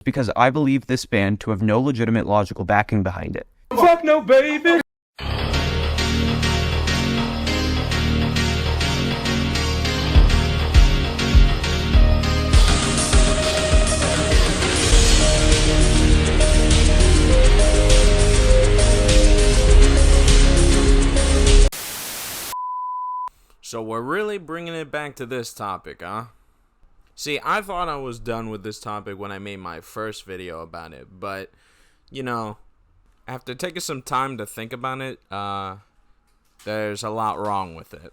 because I believe this ban to have no legitimate logical backing behind it. Fuck no, baby! So we're really bringing it back to this topic, huh? See, I thought I was done with this topic when I made my first video about it, but, you know, after taking some time to think about it, there's a lot wrong with it.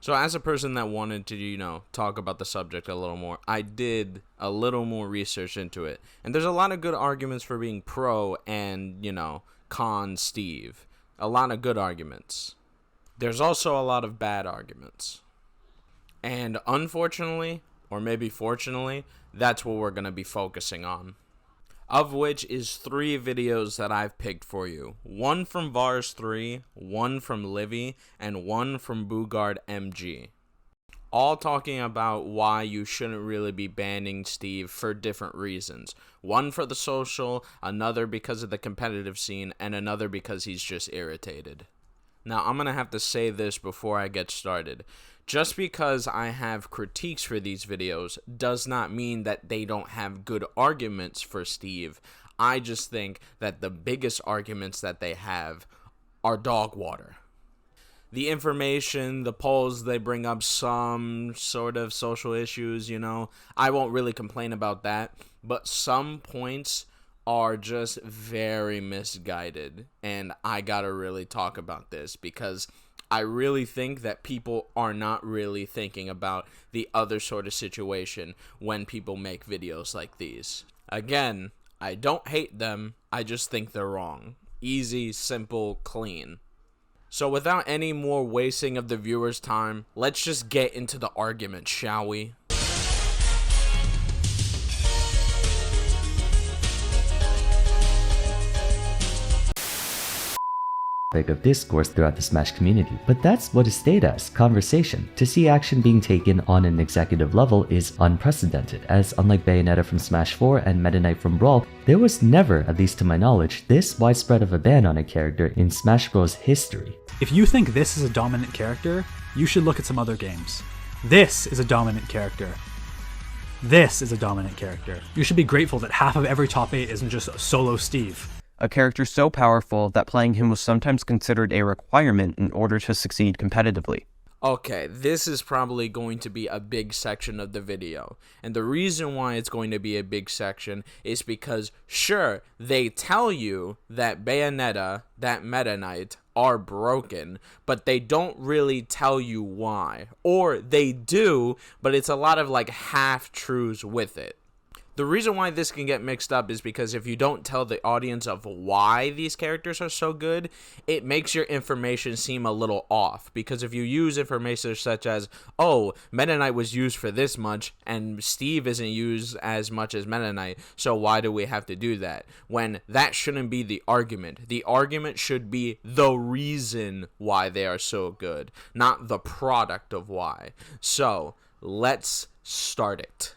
So as a person that wanted to, you know, talk about the subject a little more, I did a little more research into it. And there's a lot of good arguments for being pro and, you know, con Steve. A lot of good arguments. There's also a lot of bad arguments. And unfortunately, or maybe fortunately, that's what we're going to be focusing on. Of which is 3 videos that I've picked for you. One from Vars3, one from Livy, and one from Boogard MG. All talking about why you shouldn't really be banning Steve for different reasons. One for the social, another because of the competitive scene, and another because he's just irritated. Now, I'm going to have to say this before I get started. Just because I have critiques for these videos does not mean that they don't have good arguments for Steve. I just think that the biggest arguments that they have are dog water. The information, the polls, they bring up some sort of social issues, you know. I won't really complain about that, but some points are just very misguided, and I gotta really talk about this because I really think that people are not really thinking about the other sort of situation when people make videos like these. Again, I don't hate them, I just think they're wrong. Easy, simple, clean. So without any more wasting of the viewers' time, let's just get into the argument, shall we? Of discourse throughout the Smash community, but that's what is stayed as conversation. To see action being taken on an executive level is unprecedented, as unlike Bayonetta from Smash 4 and Meta Knight from Brawl, there was never, at least to my knowledge, this widespread of a ban on a character in Smash Bros. History. If you think this is a dominant character, you should look at some other games. This is a dominant character. This is a dominant character. You should be grateful that half of every top 8 isn't just solo Steve. A character so powerful that playing him was sometimes considered a requirement in order to succeed competitively. Okay, this is probably going to be a big section of the video. And the reason why it's going to be a big section is because, sure, they tell you that Bayonetta, that Meta Knight, are broken, but they don't really tell you why. Or they do, but it's a lot of like half-truths with it. The reason why this can get mixed up is because if you don't tell the audience of why these characters are so good, it makes your information seem a little off. Because if you use information such as, oh, Meta Knight was used for this much, and Steve isn't used as much as Meta Knight, so why do we have to do that? When that shouldn't be the argument. The argument should be the reason why they are so good, not the product of why. So, let's start it.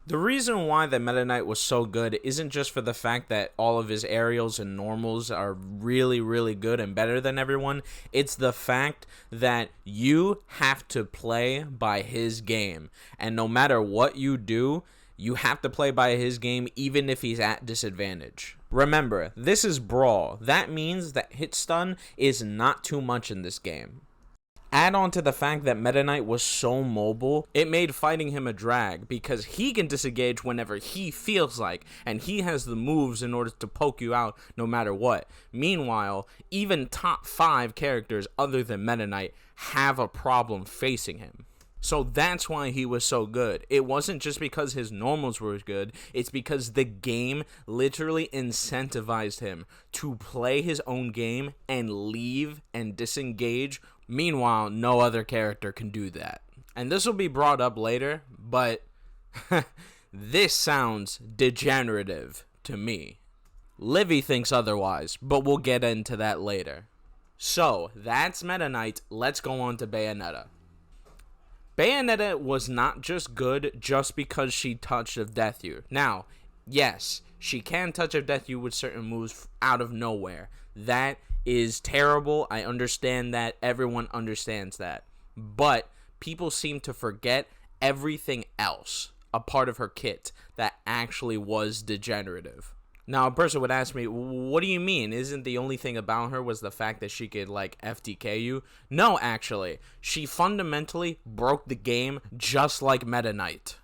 The reason why the Meta Knight was so good isn't just for the fact that all of his aerials and normals are really, really good and better than everyone. It's the fact that you have to play by his game. And no matter what you do, you have to play by his game even if he's at disadvantage. Remember, this is Brawl. That means that hit stun is not too much in this game. Add on to the fact that Meta Knight was so mobile, it made fighting him a drag because he can disengage whenever he feels like, and he has the moves in order to poke you out no matter what. Meanwhile, even top 5 characters other than Meta Knight have a problem facing him. So that's why he was so good. It wasn't just because his normals were good, it's because the game literally incentivized him to play his own game and leave and disengage. Meanwhile, no other character can do that. And this will be brought up later, but this sounds degenerative to me. Livy thinks otherwise, but we'll get into that later. So, that's Meta Knight. Let's go on to Bayonetta. Bayonetta was not just good just because she touched of Death Ear. Now, Yes, she can touch of death you with certain moves out of nowhere. That is terrible. I understand that. Everyone understands that. But people seem to forget everything else, a part of her kit, that actually was degenerative. Now, a person would ask me, what do you mean? Isn't the only thing about her was the fact that she could, like, FTK you? No, actually. She fundamentally broke the game just like Meta Knight.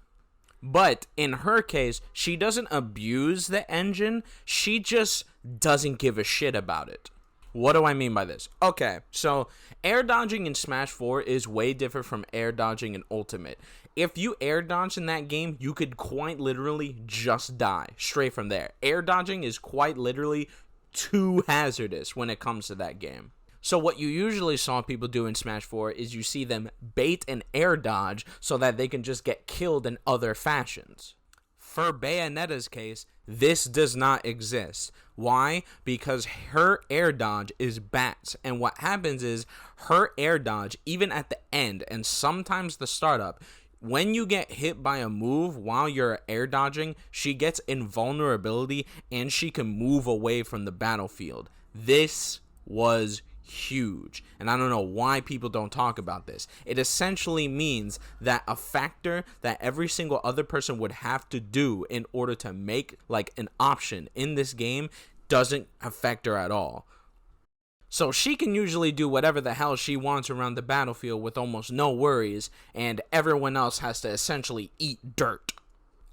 But in her case, she doesn't abuse the engine. She just doesn't give a shit about it. What do I mean by this? Okay, so air dodging in Smash 4 is way different from air dodging in Ultimate. If you air dodge in that game, you could quite literally just die straight from there. Air dodging is quite literally too hazardous when it comes to that game. So what you usually saw people do in Smash 4 is you see them bait an air dodge so that they can just get killed in other fashions. For Bayonetta's case, this does not exist. Why? Because her air dodge is bats, and what happens is her air dodge, even at the end and sometimes the startup, when you get hit by a move while you're air dodging, she gets invulnerability and she can move away from the battlefield. This was huge, and I don't know why people don't talk about this. It essentially means that a factor that every single other person would have to do in order to make like an option in this game doesn't affect her at all. So she can usually do whatever the hell she wants around the battlefield with almost no worries, and everyone else has to essentially eat dirt.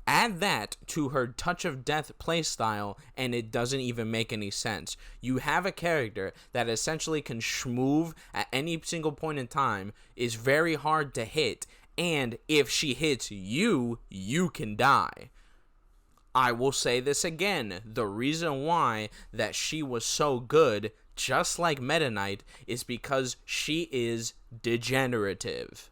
Add that to her touch of death playstyle, and it doesn't even make any sense. You have a character that essentially can schmoove at any single point in time, is very hard to hit, and if she hits you, you can die. I will say this again, the reason why that she was so good, just like Meta Knight, is because she is degenerative.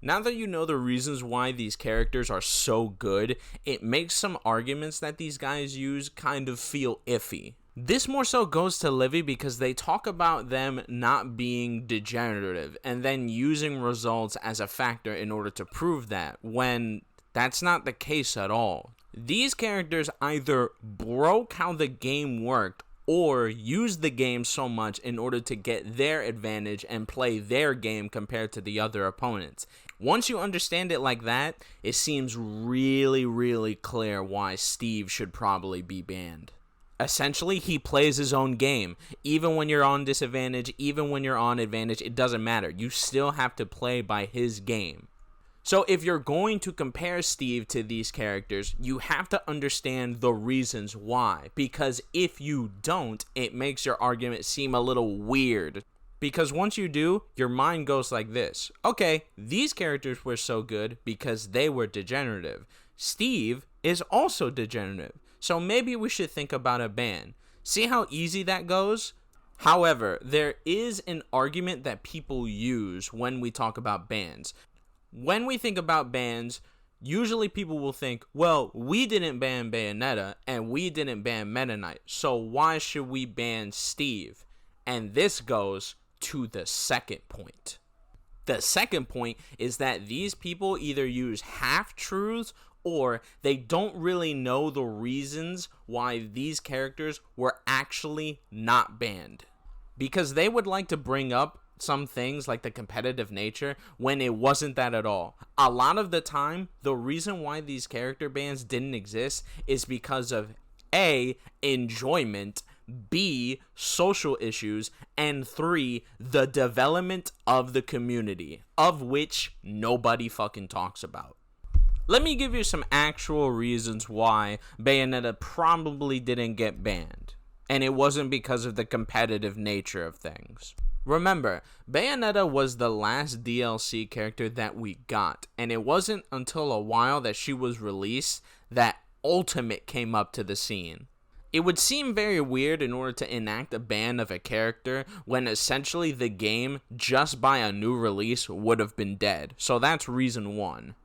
Now that you know the reasons why these characters are so good, it makes some arguments that these guys use kind of feel iffy. This more so goes to Livy because they talk about them not being degenerative and then using results as a factor in order to prove that, when that's not the case at all. These characters either broke how the game worked or use the game so much in order to get their advantage and play their game compared to the other opponents. Once you understand it like that, it seems really, really clear why Steve should probably be banned. Essentially, he plays his own game. Even when you're on disadvantage, even when you're on advantage, it doesn't matter. You still have to play by his game. So if you're going to compare Steve to these characters, you have to understand the reasons why. Because if you don't, it makes your argument seem a little weird. Because once you do, your mind goes like this. Okay, these characters were so good because they were degenerative. Steve is also degenerative. So maybe we should think about a ban. See how easy that goes? However, there is an argument that people use when we talk about bans. When we think about bans, usually people will think, well, we didn't ban Bayonetta and we didn't ban Meta Knight, so why should we ban Steve? And this goes to the second point. The second point is that these people either use half-truths or they don't really know the reasons why these characters were actually not banned. Because they would like to bring up some things like the competitive nature when it wasn't that at all. A lot of the time, the reason why these character bans didn't exist is because of A, enjoyment, B, social issues, and 3, the development of the community, of which nobody fucking talks about. Let me give you some actual reasons why Bayonetta probably didn't get banned, and it wasn't because of the competitive nature of things. Remember, Bayonetta was the last DLC character that we got, and it wasn't until a while that she was released that Ultimate came up to the scene. It would seem very weird in order to enact a ban of a character when essentially the game, just by a new release, would have been dead. So that's reason 1.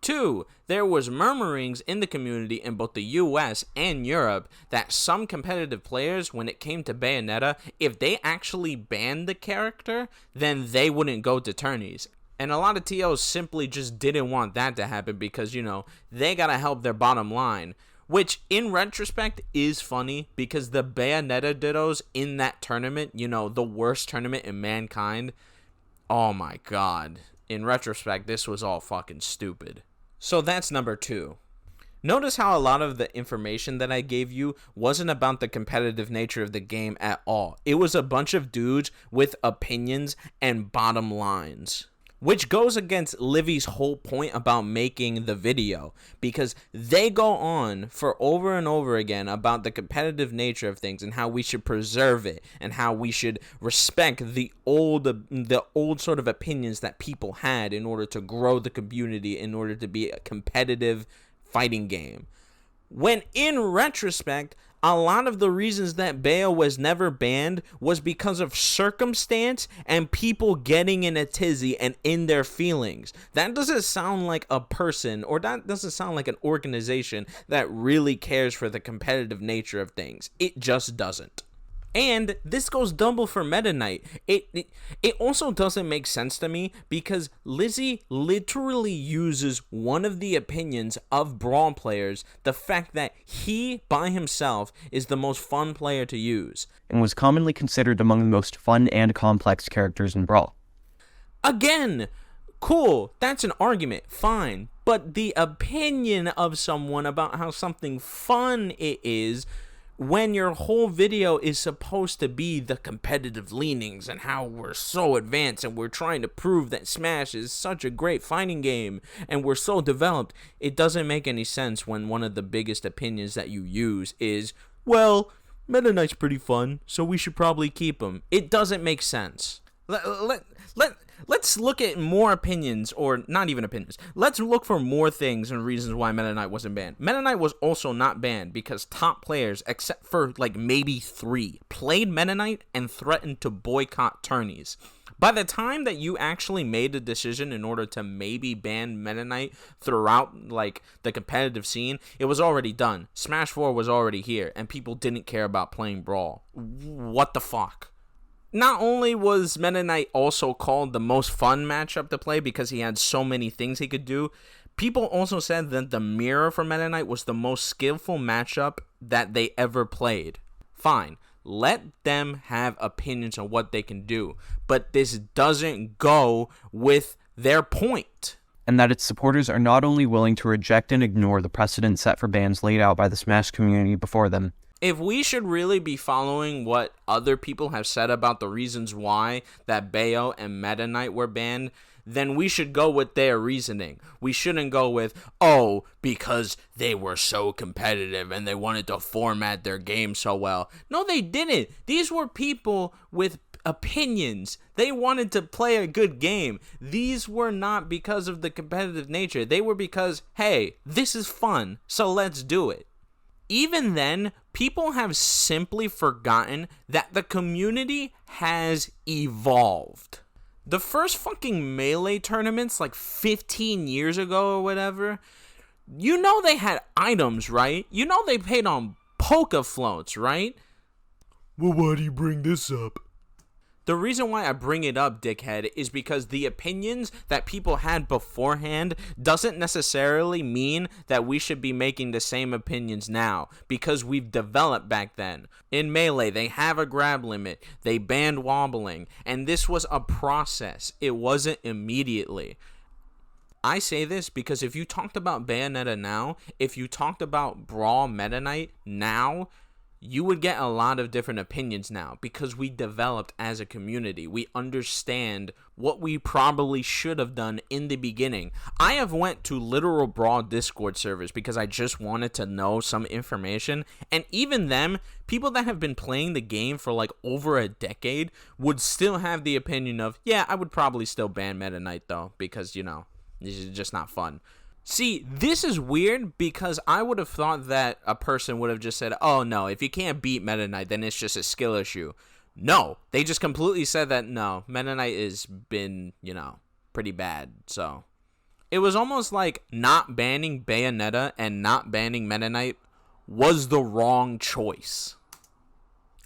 2, there was murmurings in the community in both the US and Europe that some competitive players, when it came to Bayonetta, if they actually banned the character, then they wouldn't go to tourneys. And a lot of TOs simply just didn't want that to happen because, you know, they gotta help their bottom line. Which, in retrospect, is funny because the Bayonetta dittos in that tournament, you know, the worst tournament in mankind, oh my god. In retrospect, this was all fucking stupid. So that's number 2. Notice how a lot of the information that I gave you wasn't about the competitive nature of the game at all. It was a bunch of dudes with opinions and bottom lines. Which goes against Livy's whole point about making the video, because they go on for over and over again about the competitive nature of things and how we should preserve it and how we should respect the old sort of opinions that people had in order to grow the community, in order to be a competitive fighting game. When in retrospect, a lot of the reasons that Bayo was never banned was because of circumstance and people getting in a tizzy and in their feelings. That doesn't sound like a person, or that doesn't sound like an organization that really cares for the competitive nature of things. It just doesn't. And this goes double for Meta Knight. It also doesn't make sense to me because Lizzie literally uses one of the opinions of Brawl players, the fact that he by himself is the most fun player to use, and was commonly considered among the most fun and complex characters in Brawl. Again, cool, that's an argument, fine, but the opinion of someone about how something fun it is, when your whole video is supposed to be the competitive leanings and how we're so advanced and we're trying to prove that Smash is such a great fighting game and we're so developed, it doesn't make any sense when one of the biggest opinions that you use is, well, Meta Knight's pretty fun, so we should probably keep him. It doesn't make sense. Let's look at more opinions, or not even opinions. Let's look for more things and reasons why Meta Knight wasn't banned. Meta Knight was also not banned because top players, except for like maybe 3, played Meta Knight and threatened to boycott tourneys. By the time that you actually made a decision in order to maybe ban Meta Knight throughout like the competitive scene, it was already done. Smash 4 was already here, and people didn't care about playing Brawl. What the fuck? Not only was Meta Knight also called the most fun matchup to play because he had so many things he could do, people also said that the mirror for Meta Knight was the most skillful matchup that they ever played. Fine, let them have opinions on what they can do, but this doesn't go with their point. And that its supporters are not only willing to reject and ignore the precedent set for bans laid out by the Smash community before them. If we should really be following what other people have said about the reasons why that Bayo and Meta Knight were banned, then we should go with their reasoning. We shouldn't go with, oh, because they were so competitive and they wanted to format their game so well. No, they didn't. These were people with opinions. They wanted to play a good game. These were not because of the competitive nature. They were because, hey, this is fun, so let's do it. Even then, people have simply forgotten that the community has evolved. The first fucking Melee tournaments, like 15 years ago or whatever, you know they had items, right? You know they paid on Poke Floats, right? Well, why do you bring this up? The reason why I bring it up, dickhead, is because the opinions that people had beforehand doesn't necessarily mean that we should be making the same opinions now, because we've developed back then. In Melee, they have a grab limit, they banned wobbling, and this was a process. It wasn't immediately. I say this because if you talked about Bayonetta now, if you talked about Brawl Meta Knight now, you would get a lot of different opinions now because we developed as a community. We understand what we probably should have done in the beginning. I have went to literal Brawl Discord servers because I just wanted to know some information, and even them, people that have been playing the game for like over a decade would still have the opinion of, yeah, I would probably still ban Meta Knight though because, you know, this is just not fun. See, this is weird because I would have thought that a person would have just said, oh no, if you can't beat Meta Knight, then it's just a skill issue. No, they just completely said that, no, Meta Knight has been, you know, pretty bad. So it was almost like not banning Bayonetta and not banning Meta Knight was the wrong choice.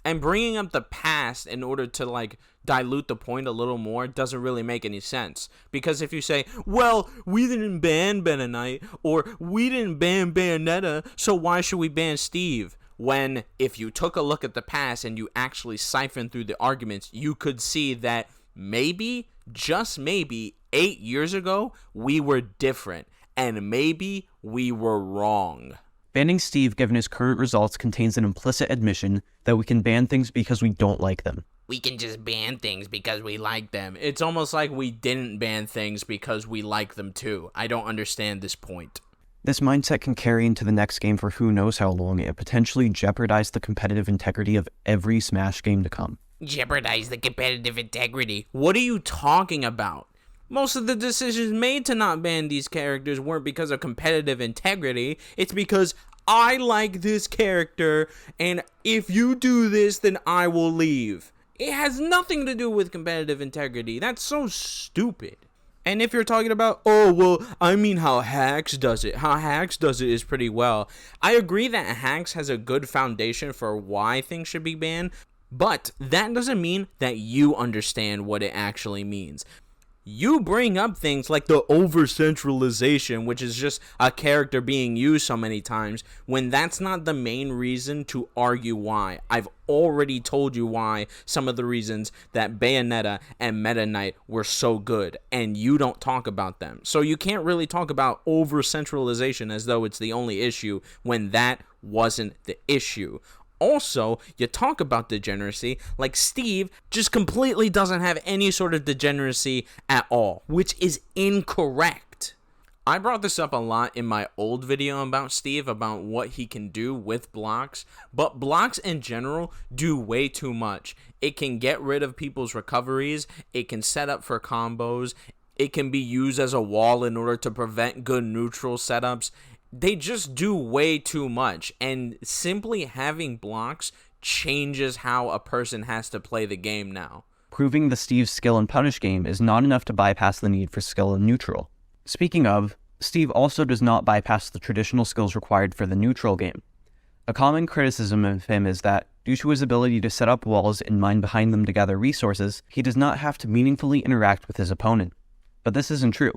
And bringing up the past in order to like dilute the point a little more doesn't really make any sense. Because if you say, well, we didn't ban Meta Knight, or we didn't ban Bayonetta, so why should we ban Steve? When if you took a look at the past and you actually siphon through the arguments, you could see that maybe, just maybe, 8 years ago, we were different. And maybe we were wrong. Banning Steve, given his current results, contains an implicit admission that we can ban things because we don't like them. We can just ban things because we like them. It's almost like we didn't ban things because we like them too. I don't understand this point. This mindset can carry into the next game for who knows how long and potentially jeopardize the competitive integrity of every Smash game to come. Jeopardize the competitive integrity? What are you talking about? Most of the decisions made to not ban these characters weren't because of competitive integrity. It's because I like this character, and if you do this, then I will leave. It has nothing to do with competitive integrity. That's so stupid. And if you're talking about, oh, well, I mean how Hacks does it. How Hacks does it is pretty well. I agree that Hacks has a good foundation for why things should be banned, but that doesn't mean that you understand what it actually means. You bring up things like the over-centralization, which is just a character being used so many times, when that's not the main reason to argue why. I've already told you why some of the reasons that Bayonetta and Meta Knight were so good, and you don't talk about them. So you can't really talk about over-centralization as though it's the only issue when that wasn't the issue. Also, you talk about degeneracy like Steve just completely doesn't have any sort of degeneracy at all, which is incorrect. I brought this up a lot in my old video about Steve, about what he can do with blocks, but blocks in general do way too much. It can get rid of people's recoveries, it can set up for combos, it can be used as a wall in order to prevent good neutral setups. They just do way too much, and simply having blocks changes how a person has to play the game now. Proving the Steve's skill and punish game is not enough to bypass the need for skill in neutral. Speaking of, Steve also does not bypass the traditional skills required for the neutral game. A common criticism of him is that, due to his ability to set up walls and mine behind them to gather resources, he does not have to meaningfully interact with his opponent. But this isn't true.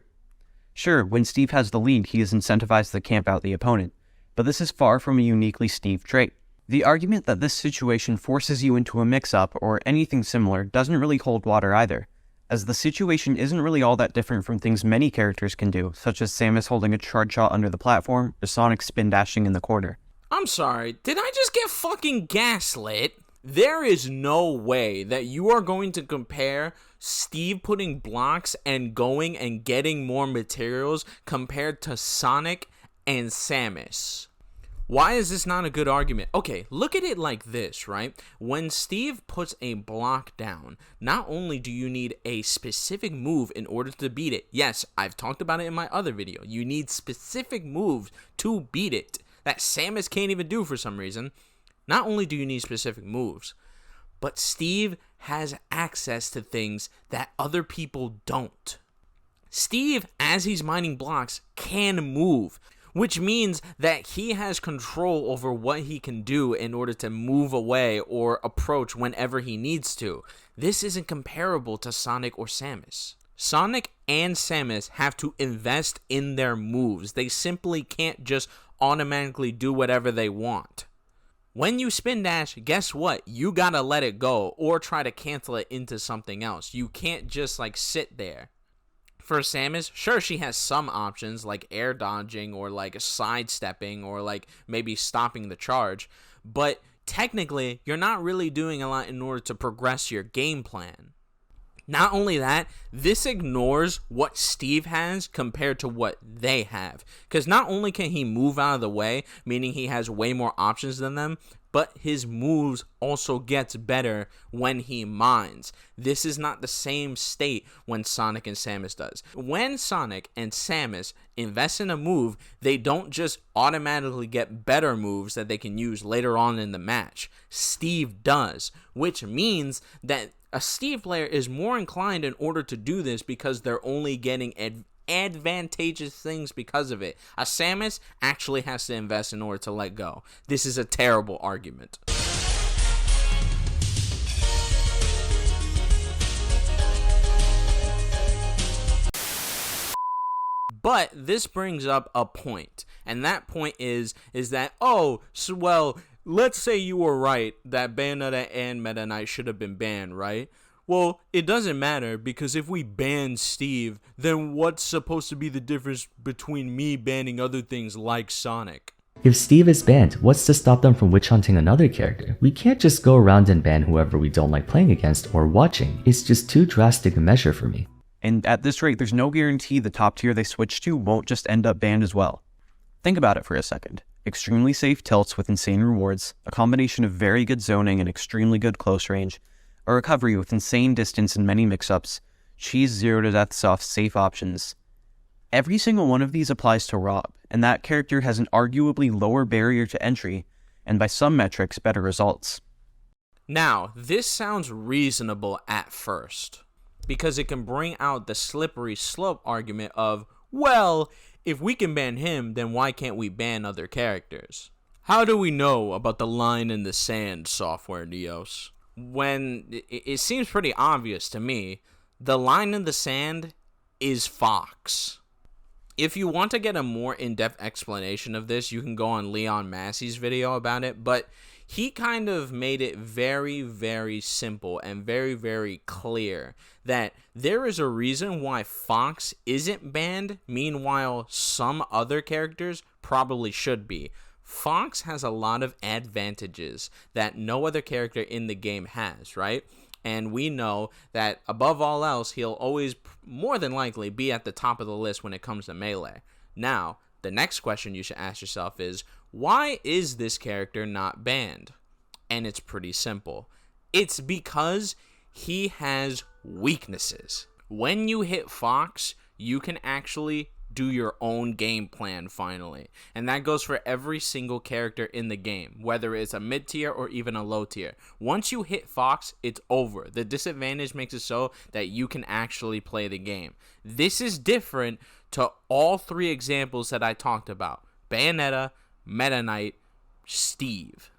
Sure, when Steve has the lead, he is incentivized to camp out the opponent, but this is far from a uniquely Steve trait. The argument that this situation forces you into a mix-up or anything similar doesn't really hold water either, as the situation isn't really all that different from things many characters can do, such as Samus holding a charge shot under the platform or Sonic spin dashing in the corner. I'm sorry, did I just get fucking gaslit? There is no way that you are going to compare Steve putting blocks and going and getting more materials compared to Sonic and Samus. Why is this not a good argument? Okay, look at it like this, right? When Steve puts a block down, not only do you need a specific move in order to beat it. Yes, I've talked about it in my other video. You need specific moves to beat it that Samus can't even do for some reason. Not only do you need specific moves, but Steve has access to things that other people don't. Steve, as he's mining blocks, can move, which means that he has control over what he can do in order to move away or approach whenever he needs to. This isn't comparable to Sonic or Samus. Sonic and Samus have to invest in their moves. They simply can't just automatically do whatever they want. When you spin dash, guess what? You gotta let it go or try to cancel it into something else. You can't just like sit there. For Samus, sure, she has some options like air dodging or like sidestepping or like maybe stopping the charge, but technically you're not really doing a lot in order to progress your game plan. Not only that, this ignores what Steve has compared to what they have. Because not only can he move out of the way, meaning he has way more options than them, but his moves also gets better when he mines. This is not the same state when Sonic and Samus does. When Sonic and Samus invest in a move, they don't just automatically get better moves that they can use later on in the match. Steve does, which means that a Steve player is more inclined in order to do this because they're only getting advantageous things because of it. A Samus actually has to invest in order to let go. This is a terrible argument. But this brings up a point, and that point is that, oh, so, well, let's say you were right that Bayonetta and Meta Knight should have been banned, right? Well, it doesn't matter, because if we ban Steve, then what's supposed to be the difference between me banning other things like Sonic? If Steve is banned, what's to stop them from witch hunting another character? We can't just go around and ban whoever we don't like playing against or watching. It's just too drastic a measure for me. And at this rate, there's no guarantee the top tier they switch to won't just end up banned as well. Think about it for a second. Extremely safe tilts with insane rewards, a combination of very good zoning and extremely good close range, a recovery with insane distance and many mix-ups, cheese 0 to deaths off safe options. Every single one of these applies to Rob, and that character has an arguably lower barrier to entry, and by some metrics, better results. Now, this sounds reasonable at first, because it can bring out the slippery slope argument of, well, if we can ban him, then why can't we ban other characters? How do we know about the line in the sand software, Neos? When it seems pretty obvious to me, the line in the sand is Fox. If you want to get a more in-depth explanation of this, you can go on Leon Massey's video about it, but he kind of made it very, very simple and very, very clear that there is a reason why Fox isn't banned, meanwhile some other characters probably should be. Fox has a lot of advantages that no other character in the game has, right? And we know that above all else, he'll always more than likely be at the top of the list when it comes to melee. Now, the next question you should ask yourself is, why is this character not banned? And it's pretty simple. It's because he has weaknesses. When you hit Fox, you can actually do your own game plan finally. And that goes for every single character in the game, whether it's a mid tier or even a low tier. Once you hit Fox, it's over. The disadvantage makes it so that you can actually play the game. This is different to all three examples that I talked about: Bayonetta, Meta Knight, Steve.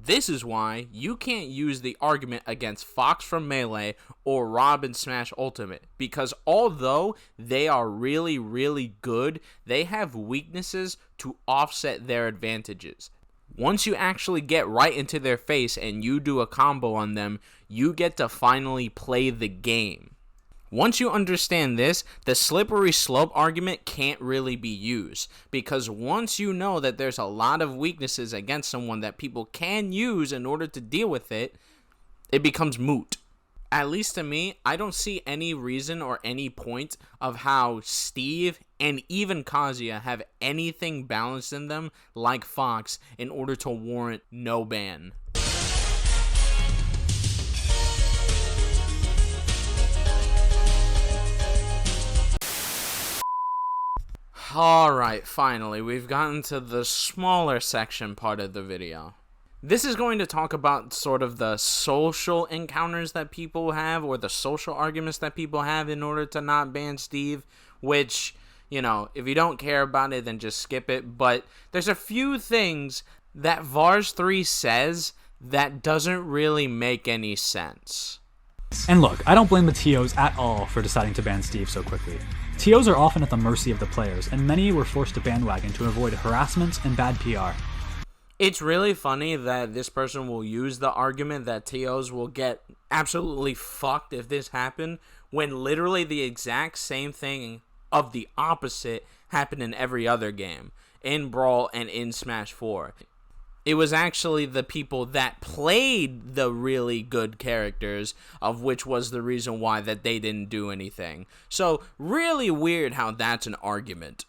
This is why you can't use the argument against Fox from Melee or Rob in Smash Ultimate, because although they are really, really good, they have weaknesses to offset their advantages. Once you actually get right into their face and you do a combo on them, you get to finally play the game. Once you understand this, the slippery slope argument can't really be used, because once you know that there's a lot of weaknesses against someone that people can use in order to deal with it, it becomes moot. At least to me, I don't see any reason or any point of how Steve and even Kazuya have anything balanced in them like Fox in order to warrant no ban. Alright, finally, we've gotten to the smaller section part of the video. This is going to talk about sort of the social encounters that people have, or the social arguments that people have in order to not ban Steve, which, you know, if you don't care about it, then just skip it. But there's a few things that Vars 3 says that doesn't really make any sense. And look, I don't blame the TOs at all for deciding to ban Steve so quickly. TOs are often at the mercy of the players, and many were forced to bandwagon to avoid harassment and bad PR. It's really funny that this person will use the argument that TOs will get absolutely fucked if this happened, when literally the exact same thing of the opposite happened in every other game, in Brawl and in Smash 4. It was actually the people that played the really good characters, of which was the reason why that they didn't do anything. So, really weird how that's an argument.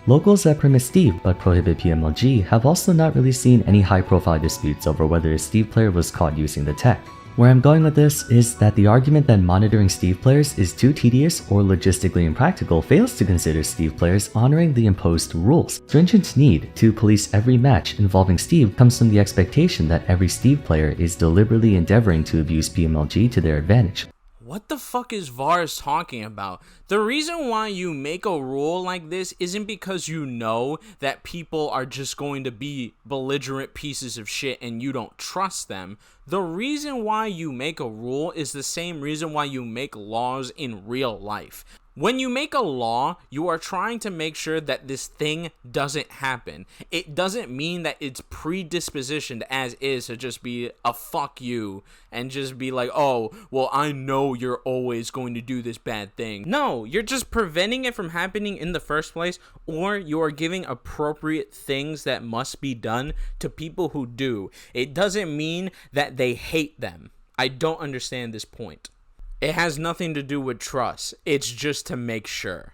Locals that permit Steve but prohibit PMLG have also not really seen any high-profile disputes over whether a Steve player was caught using the tech. Where I'm going with this is that the argument that monitoring Steve players is too tedious or logistically impractical fails to consider Steve players honoring the imposed rules. Stringent need to police every match involving Steve comes from the expectation that every Steve player is deliberately endeavoring to abuse PMLG to their advantage. What the fuck is Vars talking about? The reason why you make a rule like this isn't because you know that people are just going to be belligerent pieces of shit and you don't trust them. The reason why you make a rule is the same reason why you make laws in real life. When you make a law, you are trying to make sure that this thing doesn't happen. It doesn't mean that it's predispositioned as is to just be a fuck you and just be like, oh, well, I know you're always going to do this bad thing. No, you're just preventing it from happening in the first place, or you're giving appropriate things that must be done to people who do. It doesn't mean that they hate them. I don't understand this point. It has nothing to do with trust. It's just to make sure.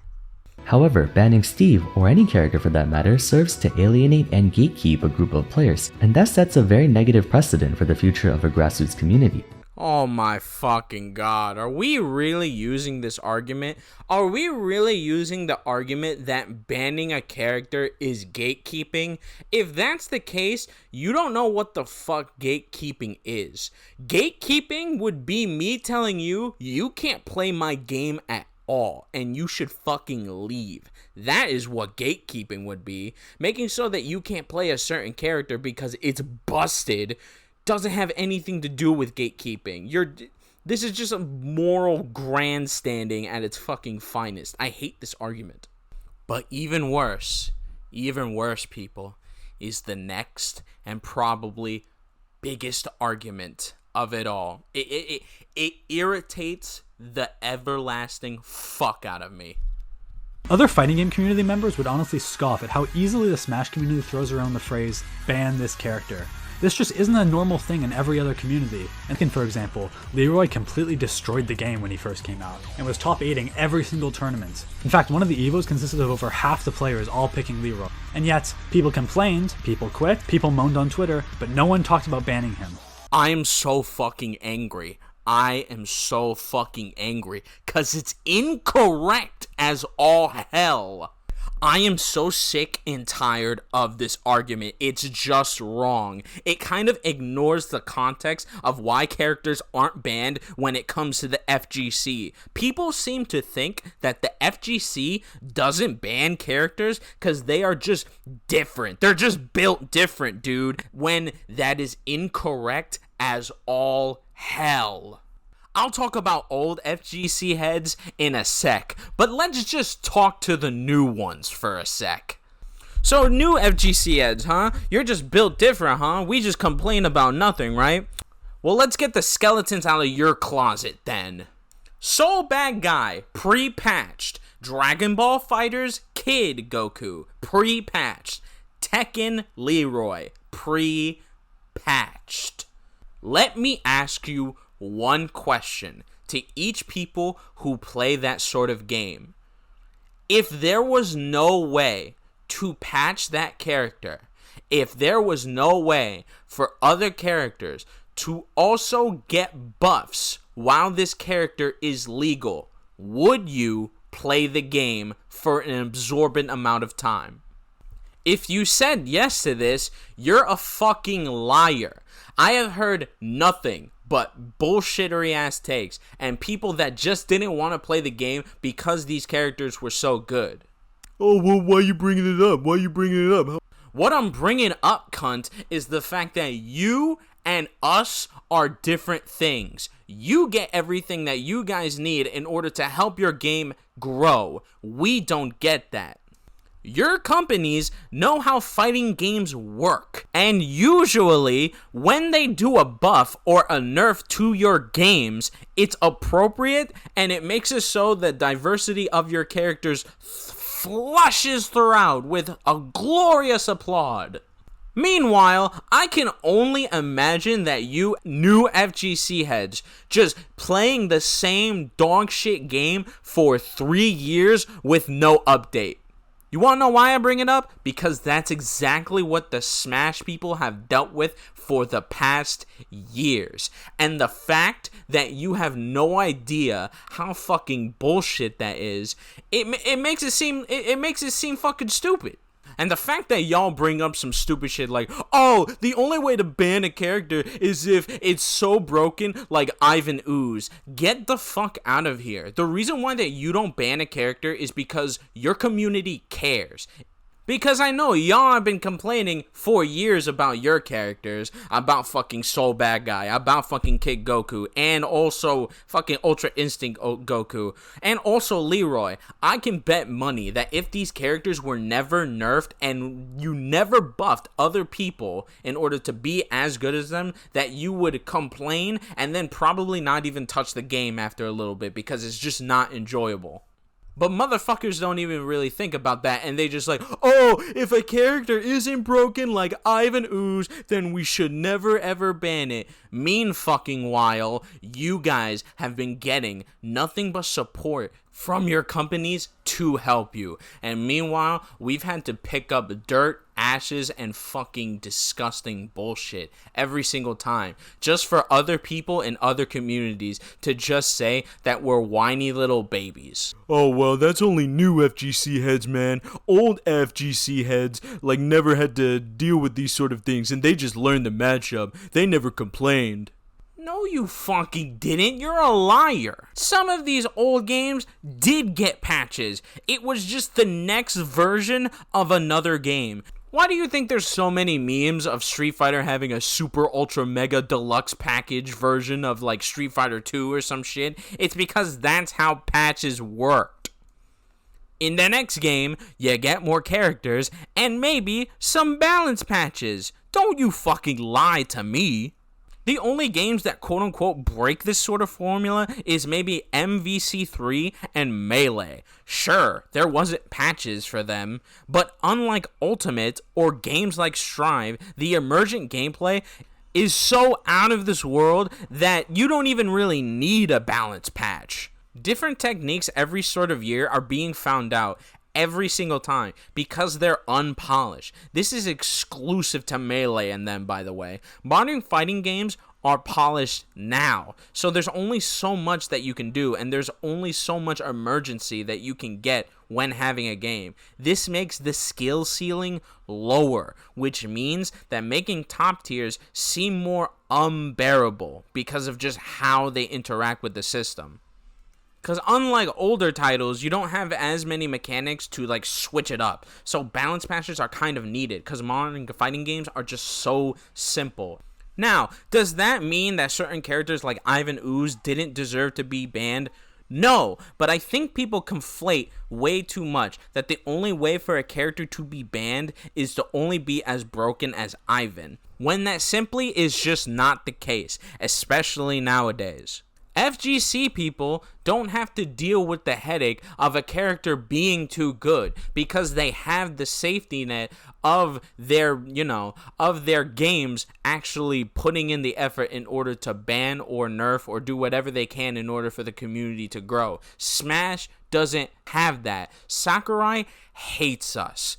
However, banning Steve, or any character for that matter, serves to alienate and gatekeep a group of players, and that sets a very negative precedent for the future of a grassroots community. Oh my fucking god, are we really using this argument? Are we really using the argument that banning a character is gatekeeping? If that's the case, you don't know what the fuck gatekeeping is. Gatekeeping would be me telling you, you can't play my game at all, and you should fucking leave. That is what gatekeeping would be. Making sure that you can't play a certain character because it's busted doesn't have anything to do with gatekeeping. This is just a moral grandstanding at its fucking finest. I hate this argument. But even worse, people, is the next and probably biggest argument of it all. It irritates the everlasting fuck out of me. Other fighting game community members would honestly scoff at how easily the Smash community throws around the phrase, ban this character. This just isn't a normal thing in every other community. And for example, Leroy completely destroyed the game when he first came out, and was top 8ing every single tournament. In fact, one of the EVOs consisted of over half the players all picking Leroy. And yet, people complained, people quit, people moaned on Twitter, but no one talked about banning him. I am so fucking angry. I am so fucking angry, cause it's incorrect as all hell. I am so sick and tired of this argument. It's just wrong. It kind of ignores the context of why characters aren't banned when it comes to the FGC. People seem to think that the FGC doesn't ban characters because they are just different. They're just built different, dude. When that is incorrect as all hell. I'll talk about old FGC heads in a sec, but let's just talk to the new ones for a sec. So new FGC heads, huh? You're just built different, huh? We just complain about nothing, right? Well, let's get the skeletons out of your closet then. Soul Bad Guy, pre-patched. Dragon Ball Fighters, Kid Goku, pre-patched. Tekken Leroy, pre-patched. Let me ask you one question to each people who play that sort of game. If there was no way to patch that character, if there was no way for other characters to also get buffs while this character is legal, would you play the game for an absorbent amount of time? If you said yes to this, you're a fucking liar. I have heard nothing but bullshittery ass takes and people that just didn't want to play the game because these characters were so good. Oh, well, why you bringing it up? Why you bringing it up? What I'm bringing up, cunt, is the fact that you and us are different things. You get everything that you guys need in order to help your game grow. We don't get that. Your companies know how fighting games work, and usually when they do a buff or a nerf to your games, it's appropriate and it makes it so the diversity of your characters flushes throughout with a glorious applaud. Meanwhile, I can only imagine that you new FGC heads just playing the same dog shit game for 3 years with no update. You want to know why I bring it up? Because that's exactly what the Smash people have dealt with for the past years. And the fact that you have no idea how fucking bullshit that is, it makes it seem fucking stupid. And the fact that y'all bring up some stupid shit like, oh, the only way to ban a character is if it's so broken like Ivan Ooze. Get the fuck out of here. The reason why that you don't ban a character is because your community cares. Because I know y'all have been complaining for years about your characters, about fucking Soul Bad Guy, about fucking Kid Goku, and also fucking Ultra Instinct Goku, and also Leroy. I can bet money that if these characters were never nerfed and you never buffed other people in order to be as good as them, that you would complain and then probably not even touch the game after a little bit because it's just not enjoyable. But motherfuckers don't even really think about that, and they just like, oh, if a character isn't broken like Ivan Ooze, then we should never ever ban it. Meanwhile, you guys have been getting nothing but support from your companies to help you. And meanwhile, we've had to pick up dirt, ashes, and fucking disgusting bullshit every single time, just for other people in other communities to just say that we're whiny little babies. Oh, well, that's only new FGC heads, man. Old FGC heads, like, never had to deal with these sort of things, and they just learned the matchup. They never complained. No, you fucking didn't. You're a liar. Some of these old games did get patches. It was just the next version of another game. Why do you think there's so many memes of Street Fighter having a super ultra mega deluxe package version of like Street Fighter 2 or some shit? It's because that's how patches worked. In the next game, you get more characters and maybe some balance patches. Don't you fucking lie to me. The only games that quote-unquote break this sort of formula is maybe MVC3 and Melee. Sure, there wasn't patches for them, but unlike Ultimate or games like Strive, the emergent gameplay is so out of this world that you don't even really need a balance patch. Different techniques every sort of year are being found out every single time because they're unpolished. This is exclusive to Melee and them, by the way. Modern fighting games are polished now, so there's only so much that you can do, and there's only so much emergency that you can get when having a game. This makes the skill ceiling lower, which means that making top tiers seem more unbearable because of just how they interact with the system. Because unlike older titles, you don't have as many mechanics to like switch it up. So balance patches are kind of needed because modern fighting games are just so simple. Now, does that mean that certain characters like Ivan Ooze didn't deserve to be banned? No, but I think people conflate way too much that the only way for a character to be banned is to only be as broken as Ivan, when that simply is just not the case, especially nowadays. FGC people don't have to deal with the headache of a character being too good because they have the safety net of their, of their games actually putting in the effort in order to ban or nerf or do whatever they can in order for the community to grow. Smash doesn't have that. Sakurai hates us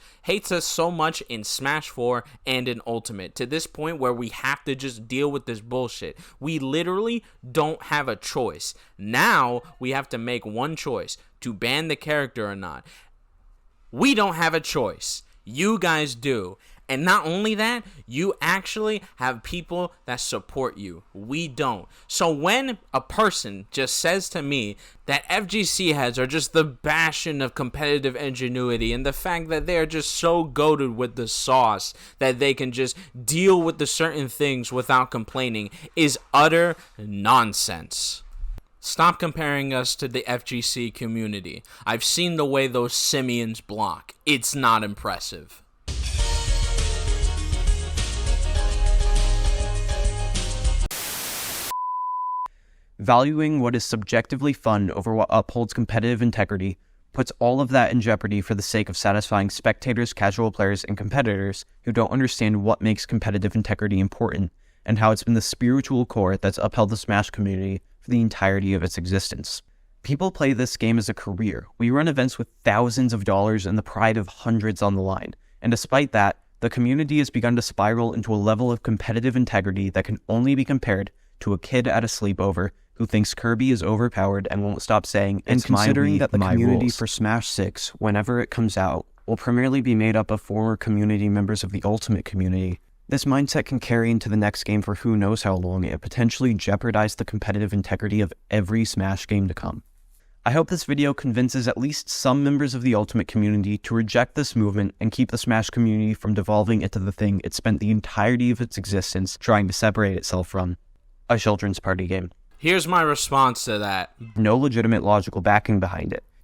so much in Smash 4 and in Ultimate, to this point where we have to just deal with this bullshit. We literally don't have a choice. Now we have to make one choice, to ban the character or not. We don't have a choice. You guys do. And not only that, you actually have people that support you. We don't. So when a person just says to me that FGC heads are just the bastion of competitive ingenuity and the fact that they are just so goated with the sauce that they can just deal with the certain things without complaining is utter nonsense. Stop comparing us to the FGC community. I've seen the way those simians block. It's not impressive. Valuing what is subjectively fun over what upholds competitive integrity puts all of that in jeopardy for the sake of satisfying spectators, casual players, and competitors who don't understand what makes competitive integrity important and how it's been the spiritual core that's upheld the Smash community for the entirety of its existence. People play this game as a career. We run events with thousands of dollars and the pride of hundreds on the line. And despite that, the community has begun to spiral into a level of competitive integrity that can only be compared to a kid at a sleepover who thinks Kirby is overpowered and won't stop saying, and considering that the community for Smash 6, whenever it comes out, will primarily be made up of former community members of the Ultimate community, this mindset can carry into the next game for who knows how long and potentially jeopardize the competitive integrity of every Smash game to come. I hope this video convinces at least some members of the Ultimate community to reject this movement and keep the Smash community from devolving into the thing it spent the entirety of its existence trying to separate itself from, a children's party game. Here's my response to that. No legitimate logical backing behind it.